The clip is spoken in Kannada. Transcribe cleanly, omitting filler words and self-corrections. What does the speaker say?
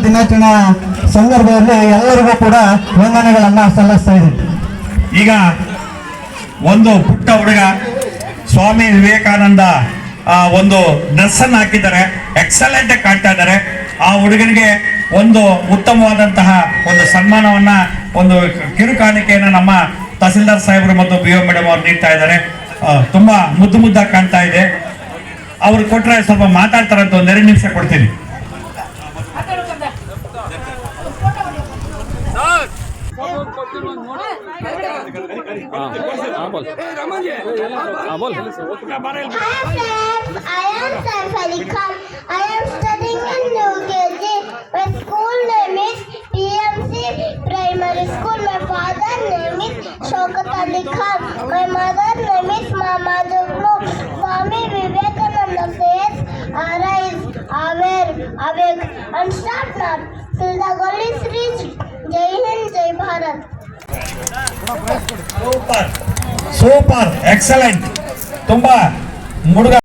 ದಿನಾಚರಣೆ ಸಂದರ್ಭದಲ್ಲಿ ಎಲ್ಲರಿಗೂ ಕೂಡ ವಂದನೆಗಳನ್ನ ಸಲ್ಲಿಸ್ತಾ ಇದ್ದೀನಿ. ಈಗ ಒಂದು ಪುಟ್ಟ ಹುಡುಗ ಸ್ವಾಮಿ ವಿವೇಕಾನಂದ ಒಂದು ಡ್ರೆಸ್ ಅನ್ನು ಹಾಕಿದ್ದಾರೆ, ಎಕ್ಸಲೆಂಟ್ ಆಗಿ ಕಾಣ್ತಾ ಇದ್ದಾರೆ. ಆ ಹುಡುಗನಿಗೆ ಒಂದು ಉತ್ತಮವಾದಂತಹ ಒಂದು ಸನ್ಮಾನವನ್ನ, ಒಂದು ಕಿರು ಕಾಣಿಕೆಯನ್ನು ನಮ್ಮ ತಹಸೀಲ್ದಾರ್ ಸಾಹೇಬರು ಮತ್ತು BO ಮೇಡಮ್ ಅವರು ನೀಡ್ತಾ ಇದ್ದಾರೆ. ತುಂಬಾ ಮುದ್ದು ಮುದ್ದಾಗಿ ಕಾಣ್ತಾ ಇದೆ. ಅವ್ರು ಕೊಟ್ರೆ ಸ್ವಲ್ಪ ಮಾತಾಡ್ತಾರಂತ ಒಂದು 2 ನಿಮಿಷ ಕೊಡ್ತೀನಿ. Primary school. My father name is Shaukat Ali Khan. My mother name is Mama Jugnu. Swami Vivekananda says, arise, awake, and start not till the goal is reached. Jai Hind, Jai Bharat. Super, excellent. ತುಂಬಾ ಹುಡುಗ